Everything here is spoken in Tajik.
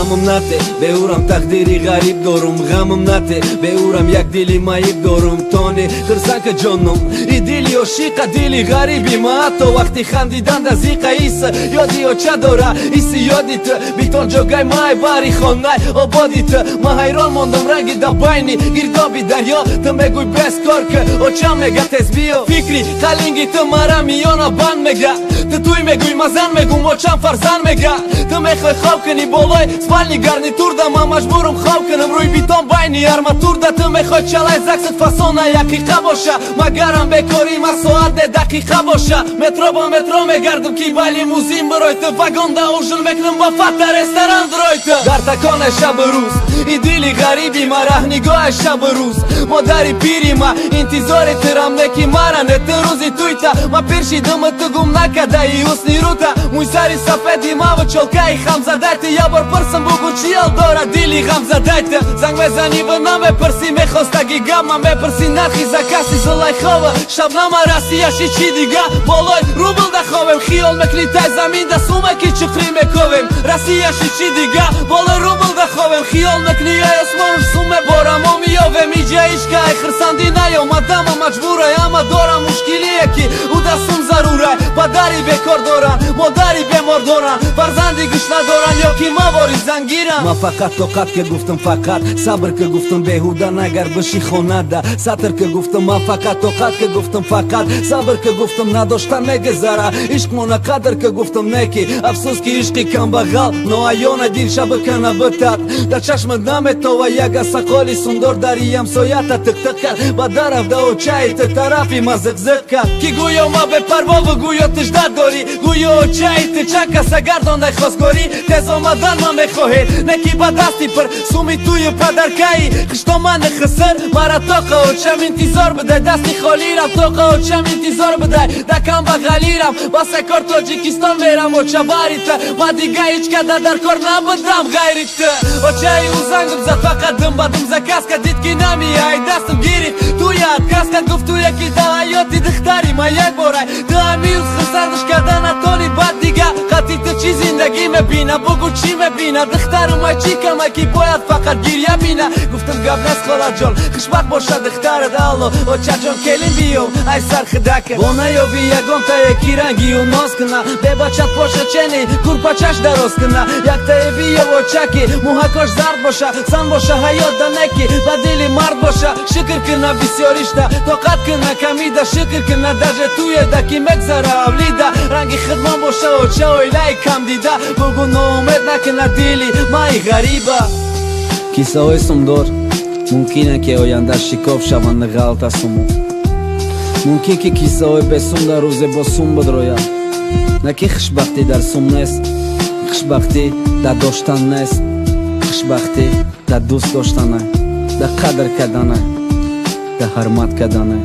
غمم نته بهورم تقدیری غریب دارم غمم نته بهورم یک دلی مایب دارم تانی خرسان که جانم ای دلی عاشق دلی غریبی ما حتی وقتی خندیدن دزیقه ایس یادی و چه داره ایسی یادیت بیتون جاگای مای باری خانه آبادیت ما حیران ماندم رنگی دا باینی گردابی دریا تو میگوی بس کار که او چه میگه تز بیا فکری خلینگی تو مرا میانا بند میگه تو توی میگوی مزن میگم او چند فرزن میگه تو میخوای خواب کنی بالای سپالنی گرنی تور ده ما مجبورم خواب کنم روی بیتون باینی ارماتور ده تو میخوای چلای زکست فاسونه یقیقه باشه مگرم بکاری ما ساعت دقیقه باشه مترو با مترو میگردم کی بالی موزیم بروی تو وگان ده اوژل میکنم با فتر رستوران دروی تو در تکان شب روز ای دلی غریبی ما رهنگاه شب روز مادری پیری ما انتظار ترم نکی مرا نت روزی تویتا ما پیرشیدم تو گم نکده ای حسنی روتا موی سری سفیدی ما و چلکای خم زدایت یا بر پرسم بگو چیال داره دلی غم زدایت زنگ بزنی و نمیپرسی میخواستگی گم من بپرسی نرخی زکاسی زلای خواه شب نما راستیاشی چی دیگه بالای روبل ده خوابم خیال مکنی تای زمین ده سومه کی چخری میکویم راستیاشی چی دیگه بالای روبل ده خوابم خیال مکنی ای اسمانش سومه بارم و میاوم ایجا ایشگاه خرساندی نیامدم و مجبوره اما دارم مشکلی یکی او دستم ضروره پدری بکار دارن مادری بیمار دارن فرزندی گوش ندارن یا کی مواری زنگیرن ما فقط طاقت که گفتم فقط صبر که گفتم بهوده نگر بشی خونه ده سطر که گفتم ما فقط طاقت که گفتم فقط صبر که گفتم نداشتن نگذره عشق مونه قدر که گفتم نکی افسوس که عشقی کم بغل نوعیان دیر شب کنه بتد در چشمت نمیتا و یک سقالی سندر دریم سایت تک تک کرد با درف ده و چایت طرفی ما زق کرد کی گویا ما به پروا و گویا تجدد داری گویا چایت چند کس گردان نخواستگاری تز آمدن ما میخواهید نکی با دستی پر سومی توی پدرکایی خشتا من خسر مرا تاقه و چم انتظار بده دستی خالی رم تاقه و چم انتظار بده دکم بغلی رم با سکار تاجیکستان میرم و چه باریت ما دیگه هیچ کده در کار نبودم غیریت و چه او زنگم زد فقط دم بدم زکس که دید که نمی ای دستم گیری تو یاد کس که گفت تو یکی ده حیاتی دختری ما یک باره تو همیوز خسردش کردن اتانی بد دیگه قطعی تو چی زندگی مبینه بگو چی مبینه دختر ما چی کمه کی باید فقط گیریه بینه گفتم قبل از خدا جان خوشبخت باشه دختر دالو و چه جان کلیم بیو ای سر خدکه بونه یا بی یکم تا یکی رنگی و ناز کنه به بچت باشه چنی کورپاچش دراز کنه یک تا بیو و چکی موهکاش زرد باشه سن باشه حیات دنکی و دلی مرد باشه شکر کنه بسیاریشته طاقت کنه کمیده شکر کنه درجه توی دکی مگذره اولیده رنگی خدمان باشه و چه اویلای کم دیده بگو نومید نکنه دلی مای غریبه کیسه های سمدار ممکنه که آینده شکاف شوند غلط اسمو ممکن که کیسه های بسوم در روز با سوم بدروید نکی خوشبختی در سوم نیست خوشبختی در داشتن نیست خوشبختی در دوست داشتنه در قدر کردنه در حرمت کردنه